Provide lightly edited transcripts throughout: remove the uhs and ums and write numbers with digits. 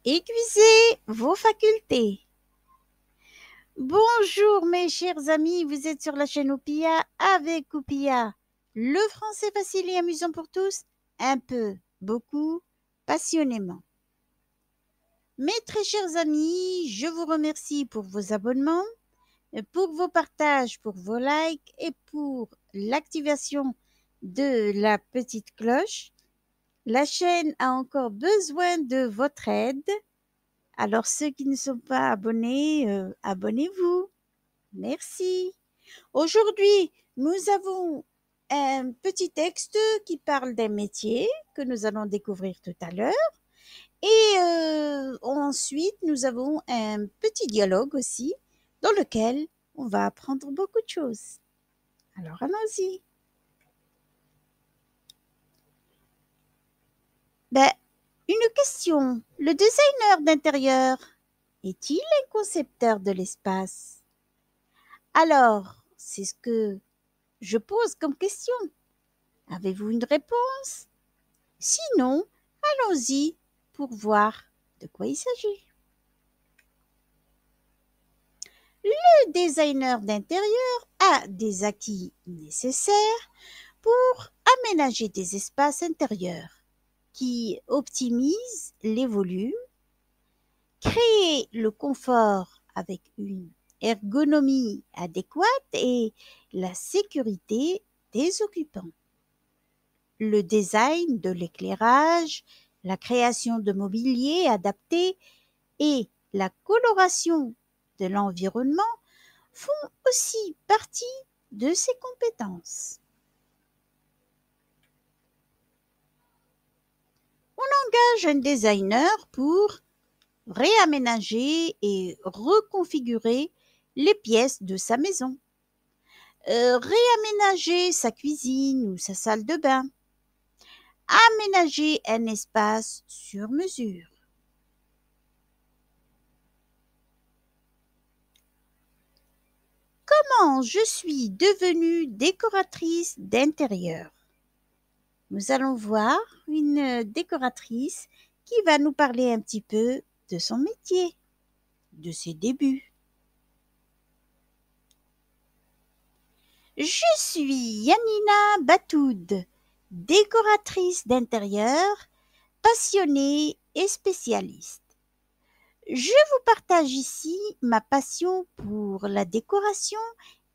Aiguisez vos facultés. Bonjour mes chers amis, vous êtes sur la chaîne Oupia avec Oupia. Le français facile et amusant pour tous, un peu, beaucoup, passionnément. Mes très chers amis, je vous remercie pour vos abonnements, pour vos partages, pour vos likes et pour l'activation de la petite cloche. La chaîne a encore besoin de votre aide. Alors ceux qui ne sont pas abonnés, abonnez-vous. Merci. Aujourd'hui, nous avons un petit texte qui parle d'un métier que nous allons découvrir tout à l'heure. Et ensuite, nous avons un petit dialogue aussi dans lequel on va apprendre beaucoup de choses. Alors allons-y. Ben, une question. Le designer d'intérieur est-il un concepteur de l'espace? Alors, c'est ce que je pose comme question. Avez-vous une réponse? Sinon, allons-y pour voir de quoi il s'agit. Le designer d'intérieur a des acquis nécessaires pour aménager des espaces intérieurs qui optimisent les volumes, créer le confort avec une ergonomie adéquate et la sécurité des occupants. Le design de l'éclairage, la création de mobilier adapté et la coloration de l'environnement font aussi partie de ses compétences. On engage un designer pour réaménager et reconfigurer les pièces de sa maison, réaménager sa cuisine ou sa salle de bain, aménager un espace sur mesure. Comment je suis devenue décoratrice d'intérieur? Nous allons voir une décoratrice qui va nous parler un petit peu de son métier, de ses débuts. Je suis Yanina Batoud, décoratrice d'intérieur, passionnée et spécialiste. Je vous partage ici ma passion pour la décoration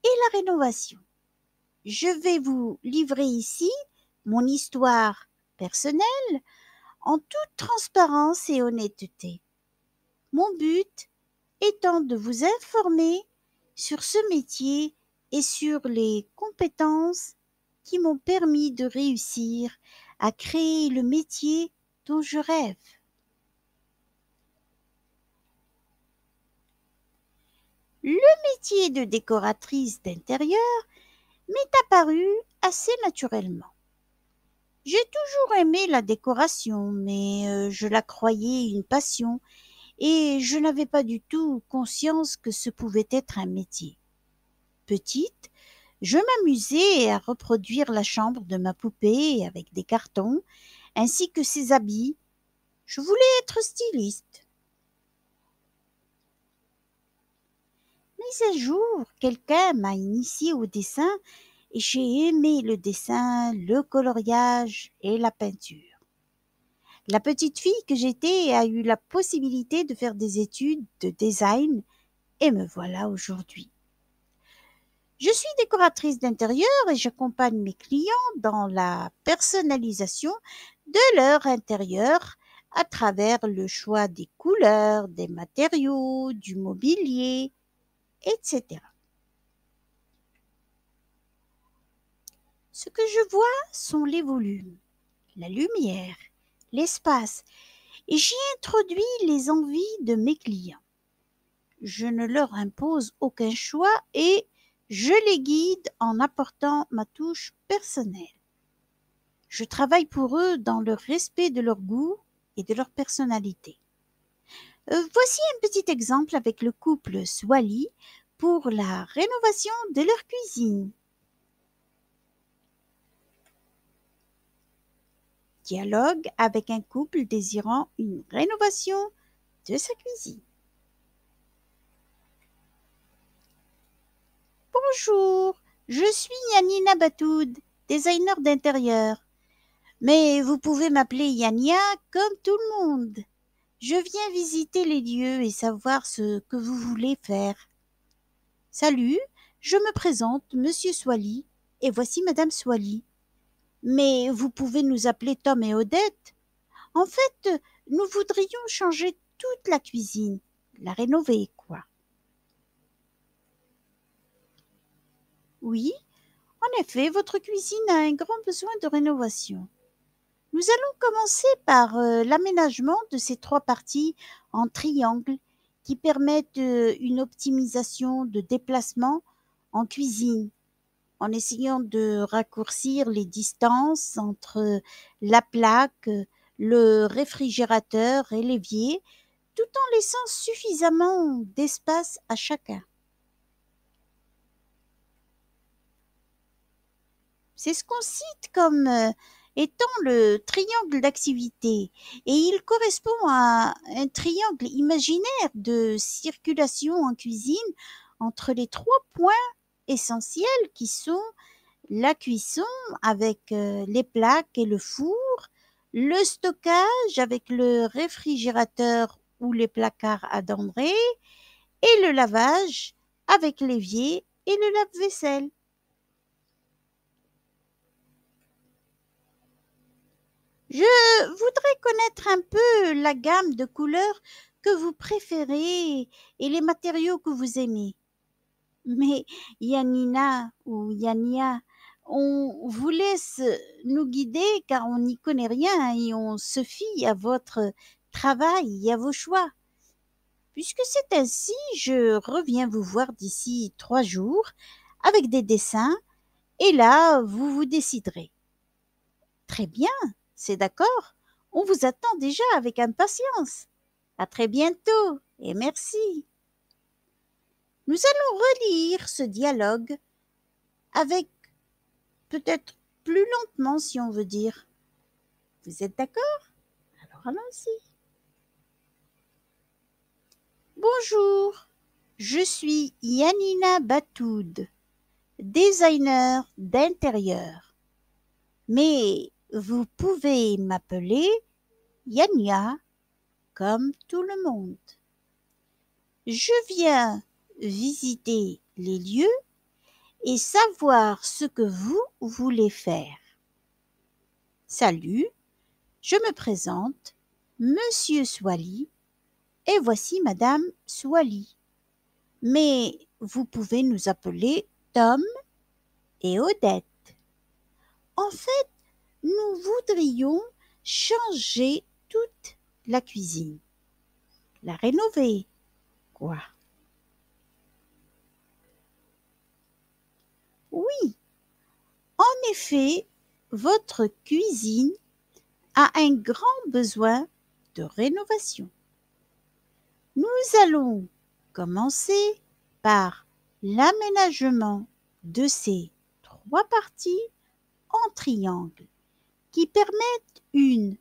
et la rénovation. Je vais vous livrer ici mon histoire personnelle en toute transparence et honnêteté. Mon but étant de vous informer sur ce métier et sur les compétences qui m'ont permis de réussir à créer le métier dont je rêve. Le métier de décoratrice d'intérieur m'est apparu assez naturellement. J'ai toujours aimé la décoration, mais je la croyais une passion et je n'avais pas du tout conscience que ce pouvait être un métier. Petite, je m'amusais à reproduire la chambre de ma poupée avec des cartons, ainsi que ses habits. Je voulais être styliste. Mais un jour, quelqu'un m'a initiée au dessin et j'ai aimé le dessin, le coloriage et la peinture. La petite fille que j'étais a eu la possibilité de faire des études de design et me voilà aujourd'hui. Je suis décoratrice d'intérieur et j'accompagne mes clients dans la personnalisation de leur intérieur à travers le choix des couleurs, des matériaux, du mobilier, etc. Ce que je vois sont les volumes, la lumière, l'espace et j'y introduis les envies de mes clients. Je ne leur impose aucun choix et je les guide en apportant ma touche personnelle. Je travaille pour eux dans le respect de leur goût et de leur personnalité. Voici un petit exemple avec le couple Swali pour la rénovation de leur cuisine. Dialogue avec un couple désirant une rénovation de sa cuisine. Bonjour, je suis Yanina Batoud, designer d'intérieur. Mais vous pouvez m'appeler Yania comme tout le monde. Je viens visiter les lieux et savoir ce que vous voulez faire. Salut, je me présente, Monsieur Swally, et voici Madame Swally. Mais vous pouvez nous appeler Tom et Odette. En fait, nous voudrions changer toute la cuisine, la rénover, quoi. Oui, en effet, votre cuisine a un grand besoin de rénovation. Nous allons commencer par l'aménagement de ces 3 parties en triangle qui permettent une optimisation de déplacement en cuisine, en essayant de raccourcir les distances entre la plaque, le réfrigérateur et l'évier, tout en laissant suffisamment d'espace à chacun. C'est ce qu'on cite comme étant le triangle d'activité et il correspond à un triangle imaginaire de circulation en cuisine entre les 3 points essentiels qui sont la cuisson avec les plaques et le four, le stockage avec le réfrigérateur ou les placards à denrées et le lavage avec l'évier et le lave-vaisselle. Je voudrais connaître un peu la gamme de couleurs que vous préférez et les matériaux que vous aimez. Mais Yanina ou Yania, on vous laisse nous guider car on n'y connaît rien et on se fie à votre travail et à vos choix. Puisque c'est ainsi, je reviens vous voir d'ici 3 jours avec des dessins et là, vous vous déciderez. Très bien, c'est d'accord. On vous attend déjà avec impatience. À très bientôt et merci. Nous allons relire ce dialogue avec peut-être plus lentement si on veut dire. Vous êtes d'accord? Alors allons-y. Bonjour, je suis Yanina Batoud, designer d'intérieur. Mais vous pouvez m'appeler Yania comme tout le monde. Je viens visiter les lieux et savoir ce que vous voulez faire. Salut, je me présente, Monsieur Swally, et voici Madame Swally. Mais vous pouvez nous appeler Tom et Odette. En fait, nous voudrions changer toute la cuisine, la rénover, quoi. Oui, en effet, votre cuisine a un grand besoin de rénovation. Nous allons commencer par l'aménagement de ces 3 parties en triangle qui permettent une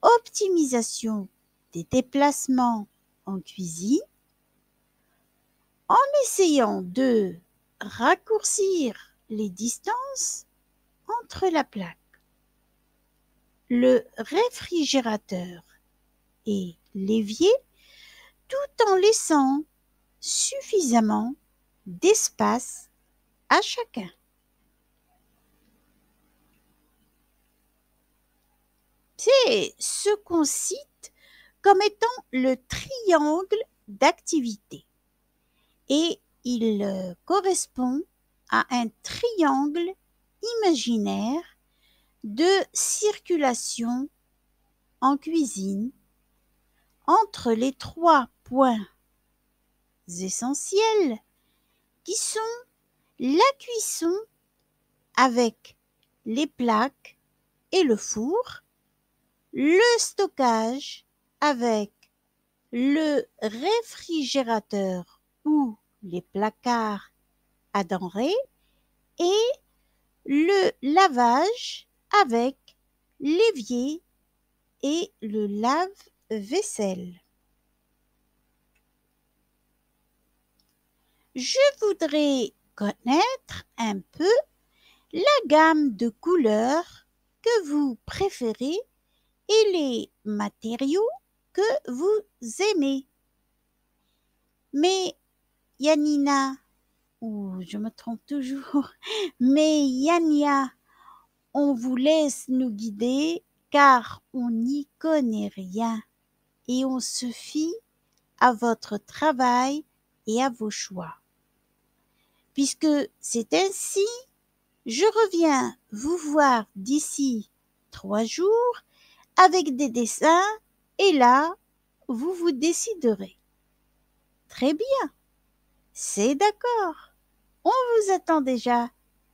optimisation des déplacements en cuisine en essayant de raccourcir les distances entre la plaque, le réfrigérateur et l'évier tout en laissant suffisamment d'espace à chacun. C'est ce qu'on cite comme étant le triangle d'activité et il correspond à un triangle imaginaire de circulation en cuisine entre les 3 points essentiels qui sont la cuisson avec les plaques et le four, le stockage avec le réfrigérateur ou les placards à denrées et le lavage avec l'évier et le lave-vaisselle. Je voudrais connaître un peu la gamme de couleurs que vous préférez et les matériaux que vous aimez. Mais Yanina, ou je me trompe toujours, mais Yania, on vous laisse nous guider car on n'y connaît rien et on se fie à votre travail et à vos choix. Puisque c'est ainsi, je reviens vous voir d'ici 3 jours avec des dessins et là, vous vous déciderez. Très bien, c'est d'accord. On vous attend déjà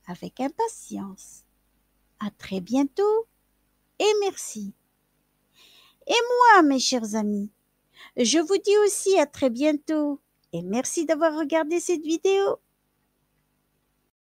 avec impatience. À très bientôt et merci. Et moi, mes chers amis, je vous dis aussi à très bientôt et merci d'avoir regardé cette vidéo.